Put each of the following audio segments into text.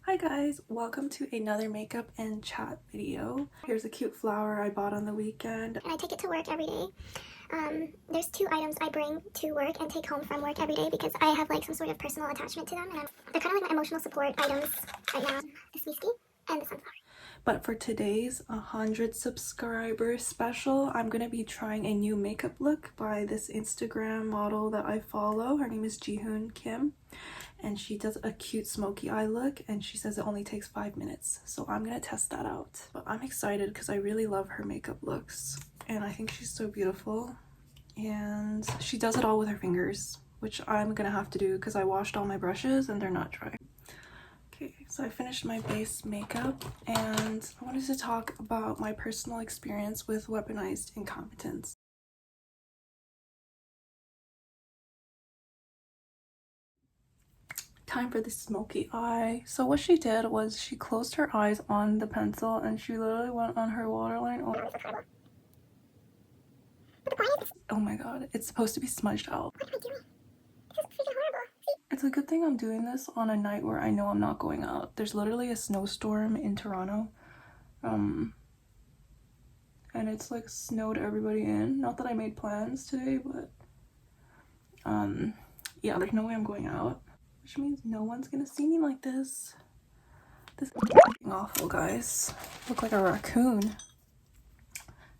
Hi guys, welcome to another makeup and chat video. Here's a cute flower I bought on the weekend. And I take it to work every day. There's two items I bring to work and take home from work every day because I have like some sort of personal attachment to them, and they're kind of like my emotional support items right now. The Smokey and the sunflower. But for today's 100 subscriber special, I'm gonna be trying a new makeup look by this Instagram model that I follow. Her name is Jihoon Kim, and she does a cute smoky eye look, and she says it only takes 5 minutes. So I'm gonna test that out. But I'm excited because I really love her makeup looks, and I think she's so beautiful. And she does it all with her fingers, which I'm gonna have to do because I washed all my brushes and they're not dry. Okay, so I finished my base makeup and I wanted to talk about my personal experience with weaponized incompetence. Time for the smoky eye. So what she did was she closed her eyes on the pencil and she literally went on her waterline. Oh my god, it's supposed to be smudged out. What am I doing? This is freaking horrible. It's a good thing I'm doing this on a night where I know I'm not going out. There's literally a snowstorm in Toronto. And it's like snowed everybody in. Not that I made plans today, but yeah, there's no way I'm going out. Which means no one's gonna see me like this. This is awful, guys. Look like a raccoon.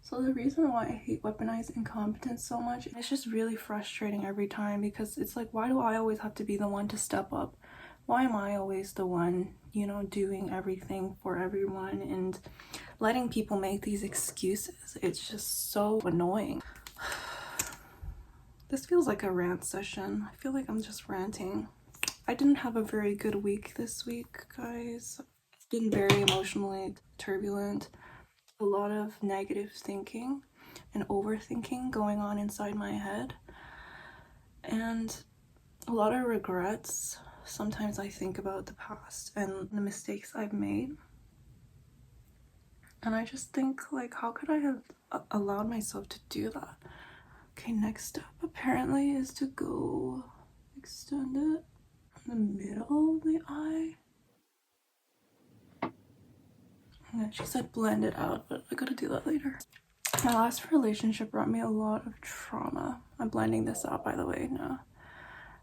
So the reason why I hate weaponized incompetence so much, it's just really frustrating every time because it's like, why do I always have to be the one to step up? Why am I always the one, you know, doing everything for everyone and letting people make these excuses? It's just so annoying. This feels like a rant session. I feel like I'm just ranting. I didn't have a very good week this week, guys. It's been very emotionally turbulent. A lot of negative thinking and overthinking going on inside my head, and a lot of regrets. Sometimes I think about the past and the mistakes I've made, and I just think, like, how could I have allowed myself to do that? Okay, next step apparently is to go extend it in the middle of the eye. And then she said blend it out, but I gotta do that later. My last relationship brought me a lot of trauma. I'm blending this out, by the way, now.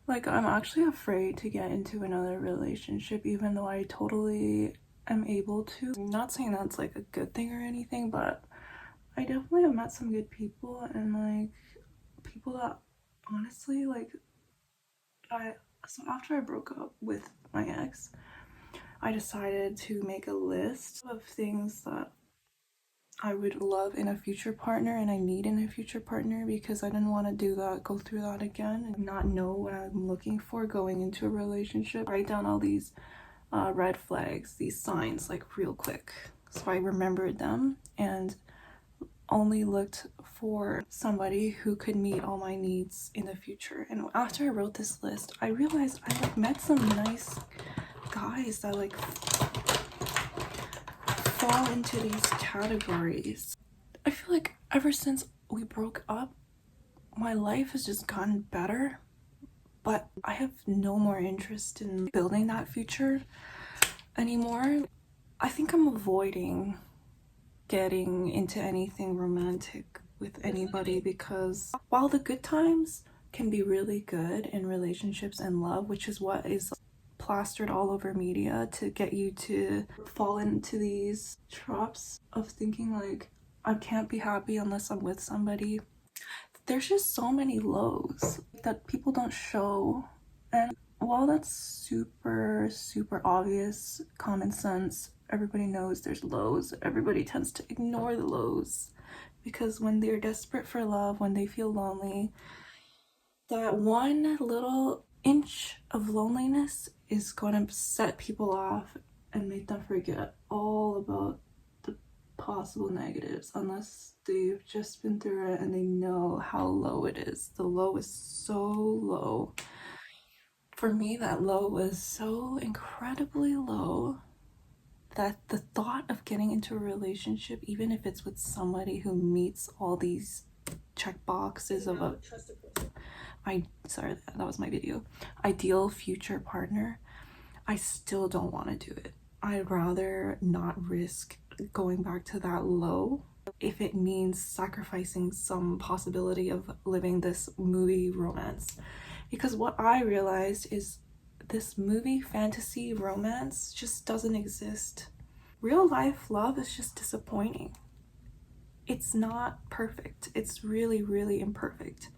Like, I'm actually afraid to get into another relationship, even though I totally am able to. I'm not saying that's like a good thing or anything, but I definitely have met some good people, and like people that honestly, like, so after I broke up with my ex, I decided to make a list of things that I would love in a future partner and I need in a future partner, because I didn't want to do that, go through that again and not know what I'm looking for going into a relationship. Write down all these red flags, these signs, like, real quick. So I remembered them and only looked for somebody who could meet all my needs in the future. And after I wrote this list, I realized I like met some nice guys that like fall into these categories. I feel like ever since we broke up, my life has just gotten better, but I have no more interest in building that future anymore. I think I'm avoiding getting into anything romantic with anybody, because while the good times can be really good in relationships and love, which is what is plastered all over media to get you to fall into these traps of thinking like, I can't be happy unless I'm with somebody. There's just so many lows that people don't show, and while that's super obvious, common sense, everybody knows there's lows, everybody tends to ignore the lows because when they're desperate for love, when they feel lonely, that one little inch of loneliness is going to set people off and make them forget all about the possible negatives, unless they've just been through it and they know how low it is. The low is so low. For me, that low was so incredibly low that the thought of getting into a relationship, even if it's with somebody who meets all these check boxes of a sorry, that was my video, ideal future partner, I still don't want to do it. I'd rather not risk going back to that low if it means sacrificing some possibility of living this movie romance. Because what I realized is this movie fantasy romance just doesn't exist. Real life love is just disappointing. It's not perfect. It's really, really imperfect.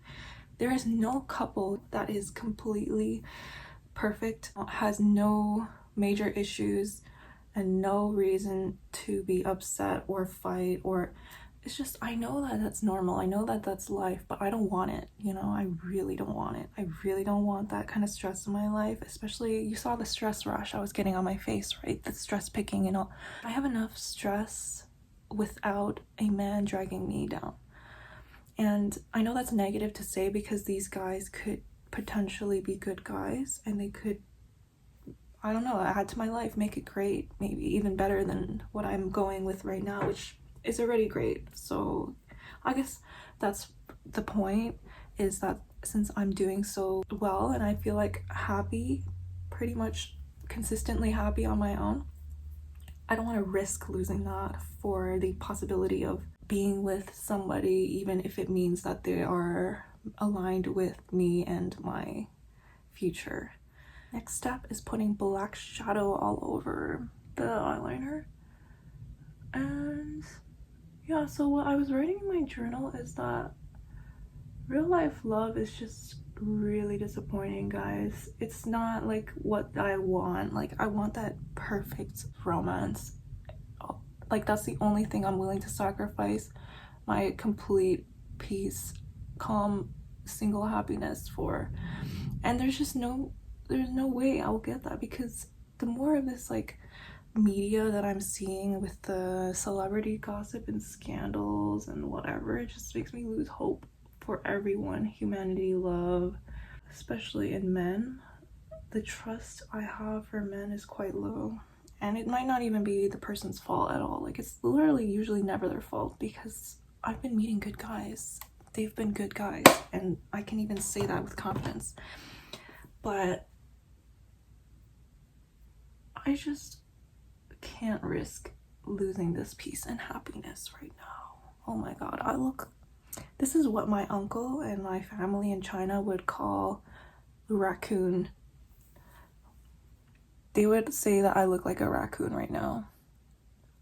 There is no couple that is completely perfect, has no major issues, and no reason to be upset or fight. Or it's just, I know that that's normal, I know that that's life, but I don't want it, you know. I really don't want it. I really don't want that kind of stress in my life. Especially, you saw the stress rush I was getting on my face, right? The stress picking, you know. I have enough stress without a man dragging me down. And I know that's negative to say, because these guys could potentially be good guys, and they could, I don't know, add to my life, make it great, maybe even better than what I'm going with right now, which is already great. So I guess that's the point, is that since I'm doing so well and I feel like happy, pretty much consistently happy on my own, I don't want to risk losing that for the possibility of being with somebody, even if it means that they are aligned with me and my future. Next step is putting black shadow all over the eyeliner. And yeah, so what I was writing in my journal is that real life love is just really disappointing, guys. It's not like what I want. Like, I want that perfect romance. Like, that's the only thing I'm willing to sacrifice my complete peace, calm, single happiness for. And there's no way I'll get that, because the more of this like media that I'm seeing with the celebrity gossip and scandals and whatever, it just makes me lose hope for everyone. Humanity, love, especially in men. The trust I have for men is quite low. And it might not even be the person's fault at all. Like, it's literally usually never their fault, because I've been meeting good guys. They've been good guys, and I can even say that with confidence. But I just can't risk losing this peace and happiness right now. Oh my god, this is what my uncle and my family in China would call raccoon. They would say that I look like a raccoon right now.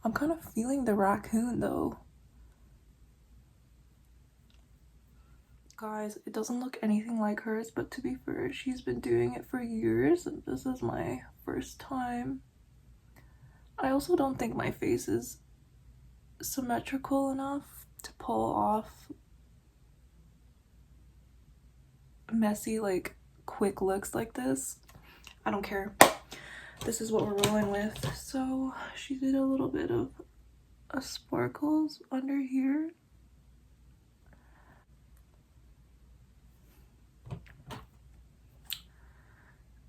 I'm kind of feeling the raccoon though. Guys, it doesn't look anything like hers, but to be fair, she's been doing it for years, and this is my first time. I also don't think my face is symmetrical enough to pull off messy, like, quick looks like this. I don't care. This is what we're rolling with. So she did a little bit of sparkles under here.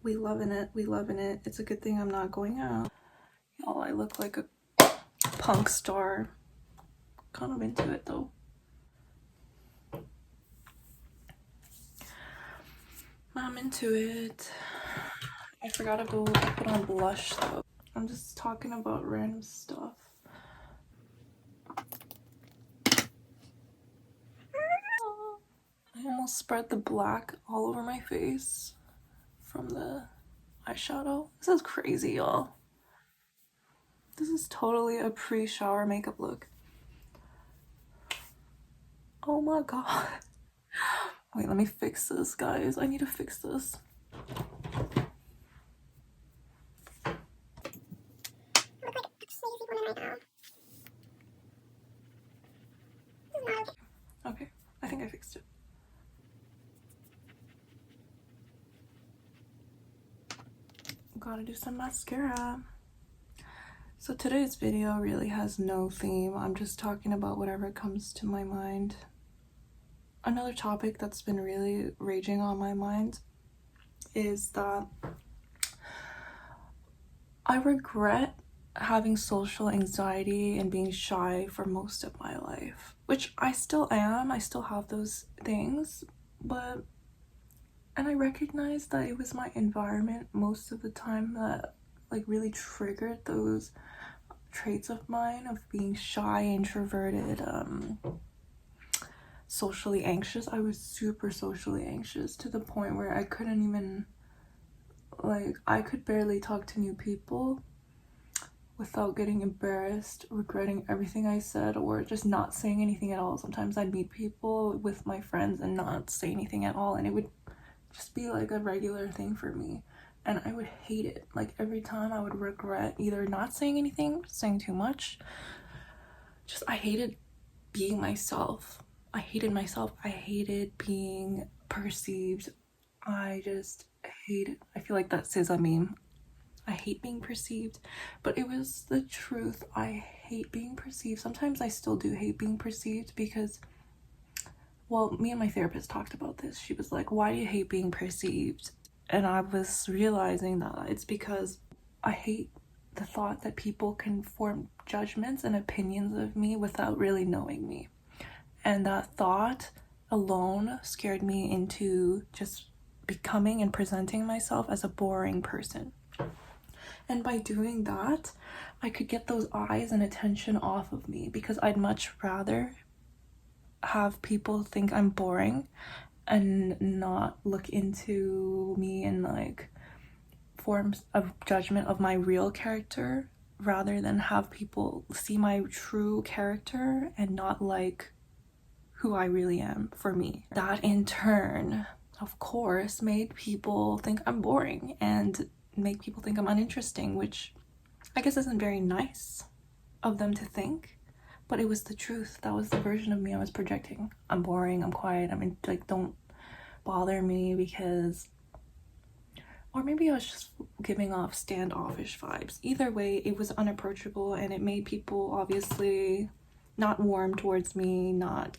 We loving it. We loving it. It's a good thing I'm not going out. Y'all, I look like a punk star. Kind of into it though. I'm into it. I forgot to go put on blush though. I'm just talking about random stuff. I almost spread the black all over my face from the eyeshadow. This is crazy, y'all. This is totally a pre-shower makeup look. Oh my god. Wait, let me fix this, guys. I need to fix this. Okay, I think I fixed it. Gotta do some mascara. So today's video really has no theme. I'm just talking about whatever comes to my mind. Another topic that's been really raging on my mind is that I regret having social anxiety and being shy for most of my life, which I still am. I still have those things, and I recognize that it was my environment most of the time that like really triggered those traits of mine of being shy, introverted, socially anxious. I was super socially anxious to the point where I couldn't even, like, I could barely talk to new people without getting embarrassed, regretting everything I said, or just not saying anything at all. Sometimes I'd meet people with my friends and not say anything at all, and it would just be like a regular thing for me. And I would hate it. Like, every time I would regret either not saying anything, saying too much. Just, I hated being myself. I hated myself. I hated being perceived. I just hate it. I feel like that says a meme. I hate being perceived, but it was the truth. I hate being perceived. Sometimes I still do hate being perceived because, well, me and my therapist talked about this. She was like, why do you hate being perceived? And I was realizing that it's because I hate the thought that people can form judgments and opinions of me without really knowing me. And that thought alone scared me into just becoming and presenting myself as a boring person. And by doing that, I could get those eyes and attention off of me, because I'd much rather have people think I'm boring and not look into me and like forms of judgment of my real character, rather than have people see my true character and not like who I really am for me. That in turn, of course, made people think I'm boring and make people think I'm uninteresting, which I guess isn't very nice of them to think, but it was the truth. That was the version of me I was projecting. I'm boring, I'm quiet, I mean, like, don't bother me because, or maybe I was just giving off standoffish vibes. Either way, it was unapproachable, and it made people obviously not warm towards me, not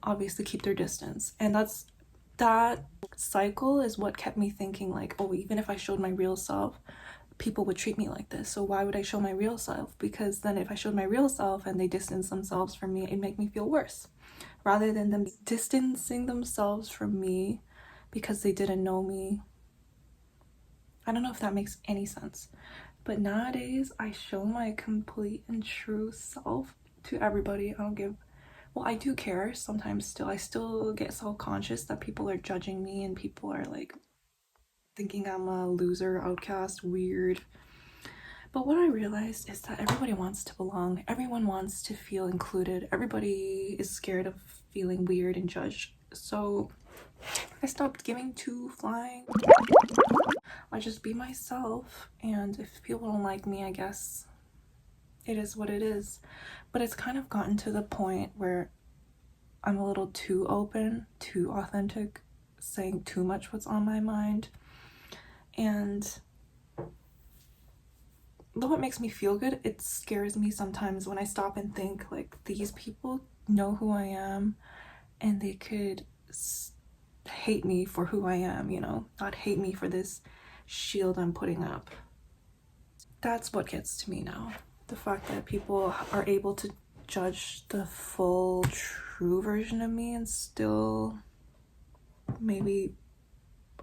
obviously keep their distance. And that cycle is what kept me thinking like, oh, even if I showed my real self, people would treat me like this. So why would I show my real self? Because then if I showed my real self and they distance themselves from me, it'd make me feel worse. Rather than them distancing themselves from me because they didn't know me. I don't know if that makes any sense. But nowadays, I show my complete and true self to everybody. I don't give, well, I do care sometimes still. I still get self-conscious that people are judging me and people are like thinking I'm a loser, outcast, weird. But what I realized is that everybody wants to belong. Everyone wants to feel included. Everybody is scared of feeling weird and judged. So I stopped giving two flying. I just be myself, and if people don't like me, I guess it is what it is. But it's kind of gotten to the point where I'm a little too open, too authentic, saying too much what's on my mind. And though it makes me feel good, it scares me sometimes when I stop and think like, these people know who I am and they could hate me for who I am, you know, not hate me for this shield I'm putting up. That's what gets to me now. The fact that people are able to judge the full true version of me and still maybe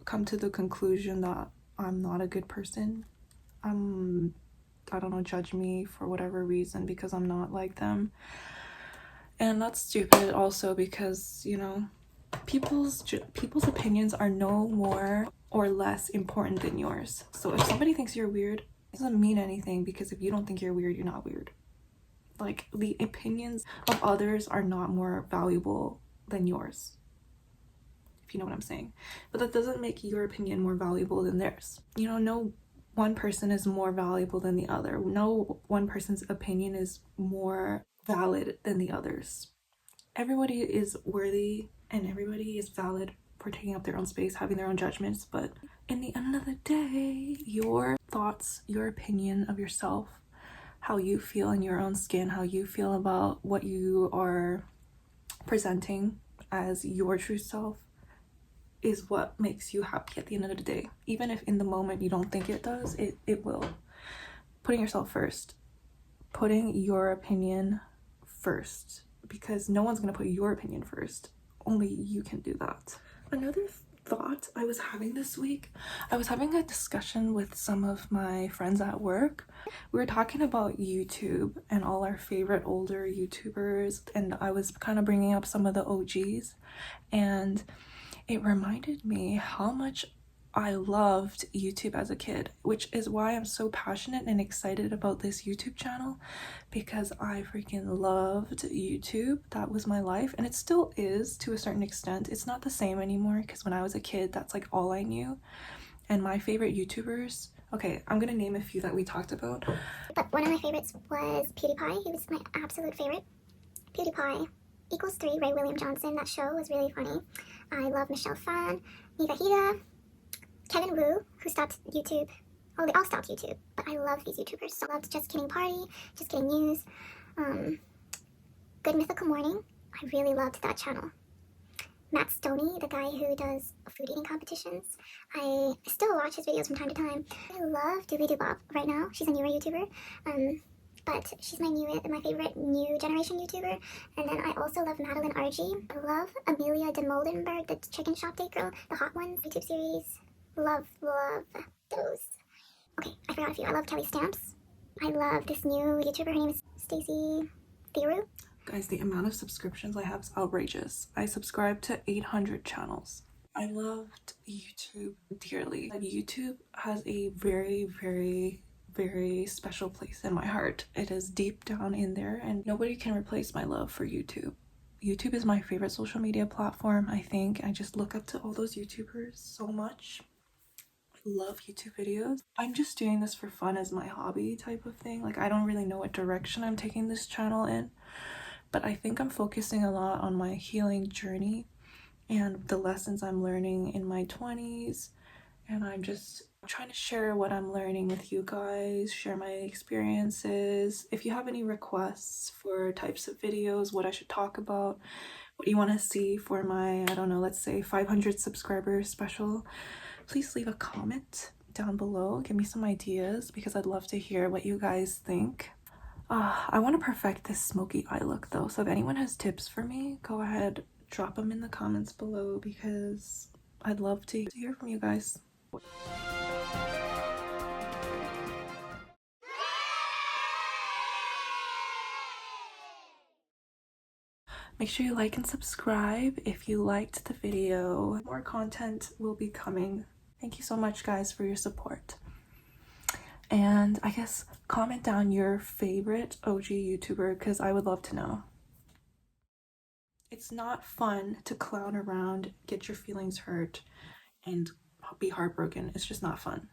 come to the conclusion that I'm not a good person. I don't know, judge me for whatever reason because I'm not like them. And that's stupid also because, you know, people's opinions are no more or less important than yours. So if somebody thinks you're weird, it doesn't mean anything, because if you don't think you're weird, you're not weird. Like, the opinions of others are not more valuable than yours, if you know what I'm saying. But that doesn't make your opinion more valuable than theirs. You know, no one person is more valuable than the other. No one person's opinion is more valid than the others. Everybody is worthy and everybody is valid for taking up their own space, having their own judgments, but in the end of the day, your thoughts, your opinion of yourself, how you feel in your own skin, how you feel about what you are presenting as your true self, is what makes you happy at the end of the day. Even if in the moment you don't think it does, it will. Putting yourself first, putting your opinion first, because no one's gonna put your opinion first. Only you can do that. Another thought I was having this week. I was having a discussion with some of my friends at work. We were talking about YouTube and all our favorite older YouTubers, and I was kind of bringing up some of the OGs, and it reminded me how much I loved YouTube as a kid, which is why I'm so passionate and excited about this YouTube channel, because I freaking loved YouTube. That was my life, and it still is to a certain extent. It's not the same anymore because when I was a kid, that's like all I knew. And my favorite YouTubers, okay, I'm gonna name a few that we talked about. But one of my favorites was PewDiePie. He was my absolute favorite. PewDiePie equals 3, Ray William Johnson. That show was really funny. I love Michelle Phan, Niga, Kevin Wu, who stopped YouTube. Oh, they all stopped YouTube, but I love these YouTubers. So I loved Just Kidding Party, Just Kidding News, Good Mythical Morning. I really loved that channel. Matt Stoney, the guy who does food eating competitions. I still watch his videos from time to time. I love Doobie Doo Bop right now. She's a newer YouTuber. But she's my favorite new generation YouTuber. And then I also love Madeline RG. I love Amelia de Moldenberg, the chicken shop date girl, the Hot Ones YouTube series. Love those. Okay, I forgot a few. I love Kelly Stamps. I love this new YouTuber. Her name is Stacey Theroux. Guys, the amount of subscriptions I have is outrageous. I subscribe to 800 channels. I loved YouTube dearly. YouTube has a very, very, very special place in my heart. It is deep down in there, and nobody can replace my love for YouTube. YouTube is my favorite social media platform, I think. I just look up to all those YouTubers so much. Love YouTube videos. I'm just doing this for fun as my hobby type of thing. Like, I don't really know what direction I'm taking this channel in, but I think I'm focusing a lot on my healing journey and the lessons I'm learning in my 20s, and I'm just trying to share what I'm learning with you guys, share my experiences. If you have any requests for types of videos, what I should talk about, what you want to see for my, I don't know, let's say 500 subscribers special, please leave a comment down below. Give me some ideas because I'd love to hear what you guys think. I want to perfect this smoky eye look though, so if anyone has tips for me, go ahead, drop them in the comments below because I'd love to hear from you guys. Make sure you like and subscribe if you liked the video. More content will be coming. Thank you so much, guys, for your support. And I guess comment down your favorite OG YouTuber because I would love to know. It's not fun to clown around, get your feelings hurt, and be heartbroken. It's just not fun.